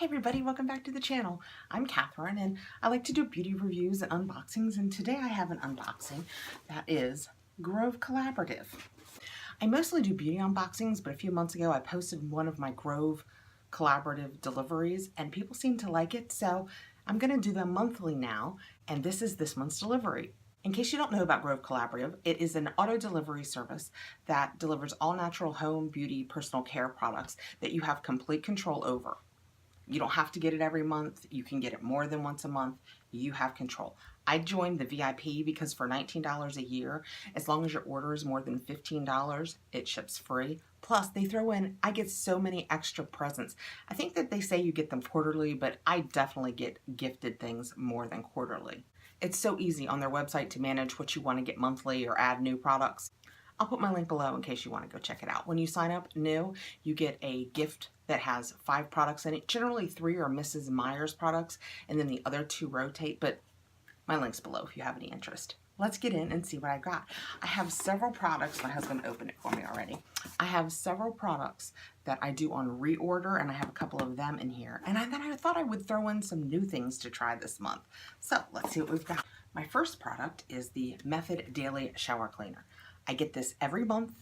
Hey everybody, welcome back to the channel. I'm Catherine and I like to do beauty reviews and unboxings, and today I have an unboxing that is Grove Collaborative. I mostly do beauty unboxings, but a few months ago I posted one of my Grove Collaborative deliveries and people seem to like it, so I'm going to do them monthly now, and this is this month's delivery. In case you don't know about Grove Collaborative, it is an auto delivery service that delivers all natural home, beauty, personal care products that you have complete control over. You don't have to get it every month. You can get it more than once a month. You have control. I joined the VIP because for $19 a year, as long as your order is more than $15, it ships free. Plus, they throw in, I get so many extra presents. I think that they say you get them quarterly, but I definitely get gifted things more than quarterly. It's so easy on their website to manage what you want to get monthly or add new products. I'll put my link below in case you want to go check it out. When you sign up new, you get a gift that has 5 products in it. Generally 3 are Mrs. Meyers products, and then the other 2 rotate, but my link's below if you have any interest. Let's get in and see what I got. I have several products. My husband opened it for me already. I have several products that I do on reorder, and I have a couple of them in here. And then I thought I would throw in some new things to try this month. So let's see what we've got. My first product is the Method Daily Shower Cleaner. I get this every month.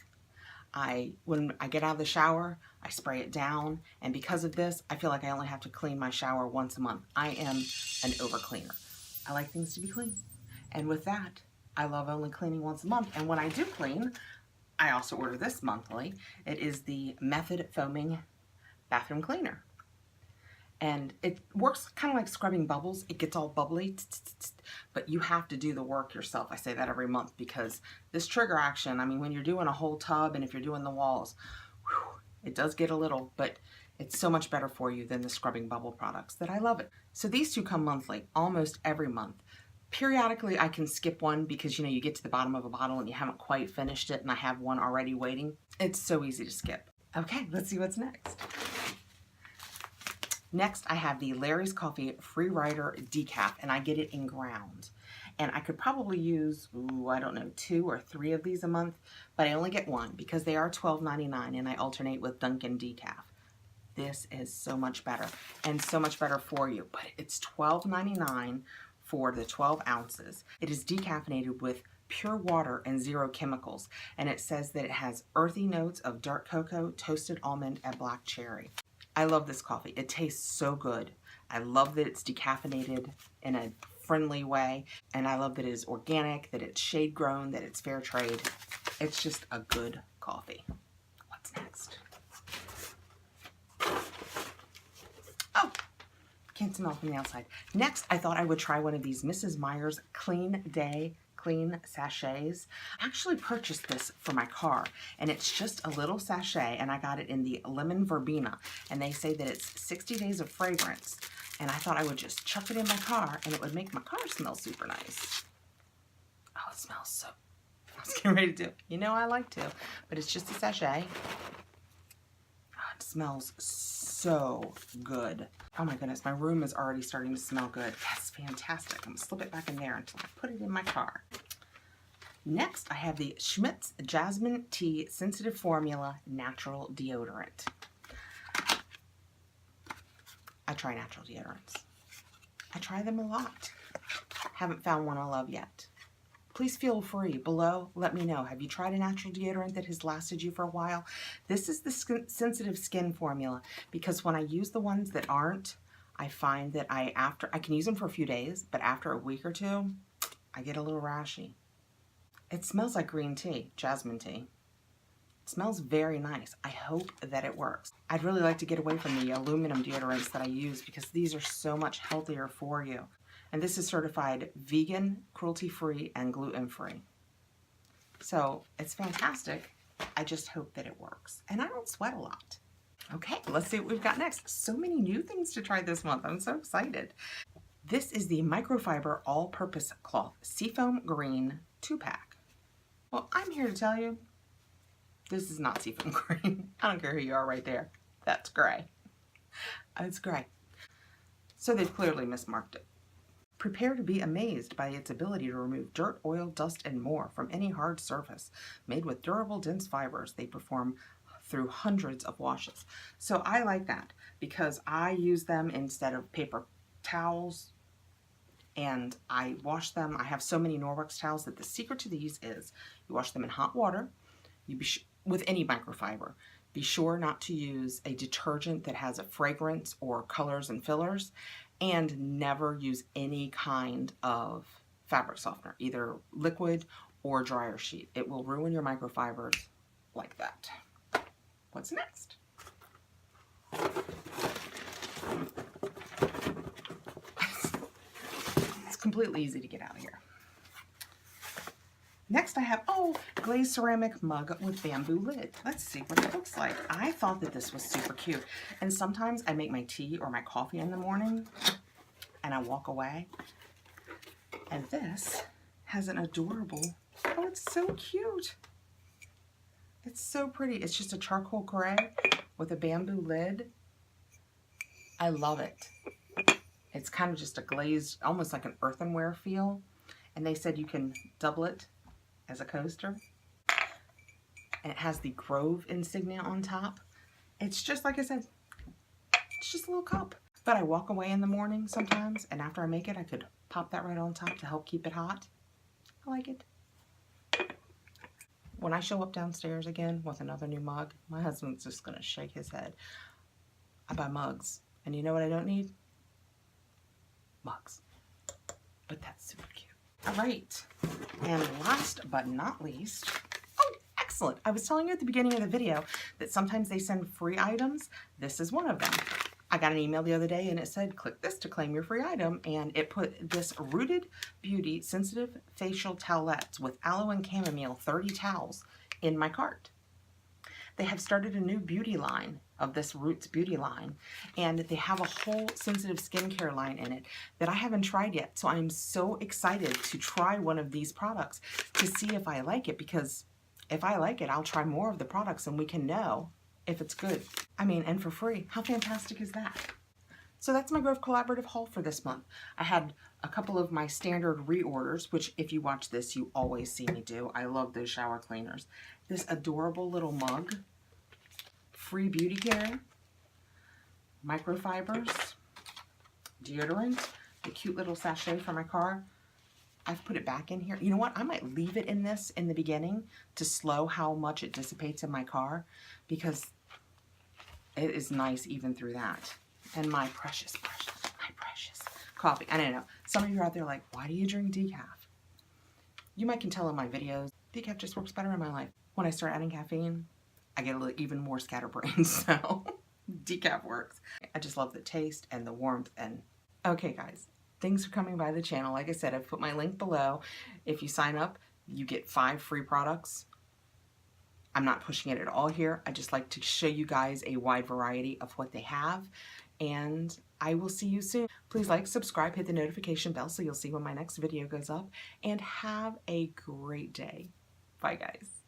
When I get out of the shower, I spray it down, and because of this, I feel like I only have to clean my shower once a month. I am an over cleaner. I like things to be clean, and with that, I love only cleaning once a month. And when I do clean, I also order this monthly. It is the Method Foaming Bathroom Cleaner. And it works kind of like scrubbing bubbles. It gets all bubbly, but you have to do the work yourself. I say that every month because this trigger action, I mean, when you're doing a whole tub and if you're doing the walls, it does get a little, but it's so much better for you than the scrubbing bubble products that I love it. So these 2 come monthly, almost every month. Periodically, I can skip one because, you know, you get to the bottom of a bottle and you haven't quite finished it and I have one already waiting. It's so easy to skip. Okay, let's see what's next. Next, I have the Larry's Coffee Free Rider Decaf, and I get it in ground. And I could probably use, I don't know, 2 or 3 of these a month, but I only get 1 because they are $12.99 and I alternate with Dunkin' Decaf. This is so much better and so much better for you, but it's $12.99 for the 12 ounces. It is decaffeinated with pure water and 0 chemicals, and it says that it has earthy notes of dark cocoa, toasted almond, and black cherry. I love this coffee. It tastes so good. I love that it's decaffeinated in a friendly way, and I love that it is organic, that it's shade grown, that it's fair trade. It's just a good coffee. What's next? Oh, can't smell from the outside. Next, I thought I would try one of these Mrs. Meyers Clean Day Clean sachets. I actually purchased this for my car, and it's just a little sachet, and I got it in the lemon verbena, and they say that it's 60 days of fragrance, and I thought I would just chuck it in my car and it would make my car smell super nice. Oh, it smells so, I was getting ready to do it. You know I like to, but it's just a sachet. Oh, it smells so good. Oh my goodness, my room is already starting to smell good. That's fantastic. I'm gonna slip it back in there until I put it in my car. Next, I have the Schmidt's Jasmine Tea Sensitive Formula Natural Deodorant. I try natural deodorants. I try them a lot. Haven't found one I love yet. Please feel free below. Let me know. Have you tried a natural deodorant that has lasted you for a while? This is the sensitive skin formula because when I use the ones that aren't, I find that I can use them for a few days, but after a week or 2, I get a little rashy. It smells like green tea, jasmine tea. It smells very nice. I hope that it works. I'd really like to get away from the aluminum deodorants that I use because these are so much healthier for you. And this is certified vegan, cruelty-free, and gluten-free. So it's fantastic. I just hope that it works. And I don't sweat a lot. Okay, let's see what we've got next. So many new things to try this month. I'm so excited. This is the Microfiber All-Purpose Cloth Seafoam Green 2-pack. Well, I'm here to tell you, this is not seafoam green. I don't care who you are right there. That's gray. It's gray. So they've clearly mismarked it. Prepare to be amazed by its ability to remove dirt, oil, dust, and more from any hard surface. Made with durable, dense fibers, they perform through hundreds of washes. So I like that because I use them instead of paper towels, and I wash them. I have so many Norwex towels that the secret to these is you wash them in hot water. With any microfiber. Be sure not to use a detergent that has a fragrance or colors and fillers, and never use any kind of fabric softener, either liquid or dryer sheet. It will ruin your microfibers like that. What's next? It's completely easy to get out of here. Next I have, glazed ceramic mug with bamboo lid. Let's see what it looks like. I thought that this was super cute. And sometimes I make my tea or my coffee in the morning and I walk away. And this has an adorable, it's so cute. It's so pretty. It's just a charcoal gray with a bamboo lid. I love it. It's kind of just a glazed, almost like an earthenware feel. And they said you can double it as a coaster, and it has the Grove insignia on top. It's just, like I said, it's just a little cup. But I walk away in the morning sometimes, and after I make it, I could pop that right on top to help keep it hot. I like it. When I show up downstairs again with another new mug, my husband's just gonna shake his head. I buy mugs, and you know what I don't need? Mugs. But that's super cute. All right, and last but not least, excellent. I was telling you at the beginning of the video that sometimes they send free items. This is one of them. I got an email the other day and it said, click this to claim your free item, and it put this Rooted Beauty Sensitive Facial Towelettes with Aloe and Chamomile 30 towels in my cart. They have started a new beauty line of this Roots beauty line, and they have a whole sensitive skincare line in it that I haven't tried yet. So I'm so excited to try one of these products to see if I like it, because if I like it, I'll try more of the products and we can know if it's good. I mean, and for free. How fantastic is that? So that's my Grove Collaborative haul for this month. I had a couple of my standard reorders, which if you watch this, you always see me do. I love those shower cleaners. This adorable little mug, free beauty care, microfibers, deodorant, the cute little sachet for my car. I've put it back in here. You know what? I might leave it in this in the beginning to slow how much it dissipates in my car, because it is nice even through that. And my precious coffee. I don't know. Some of you are out there like, why do you drink decaf? You might can tell in my videos, decaf just works better in my life. When I start adding caffeine, I get a little even more scatterbrained, so decaf works. I just love the taste and the warmth. And okay guys, thanks for coming by the channel. Like I said, I've put my link below. If you sign up, you get 5 free products. I'm not pushing it at all here. I just like to show you guys a wide variety of what they have, and I will see you soon. Please like, subscribe, hit the notification bell so you'll see when my next video goes up, and have a great day. Bye guys.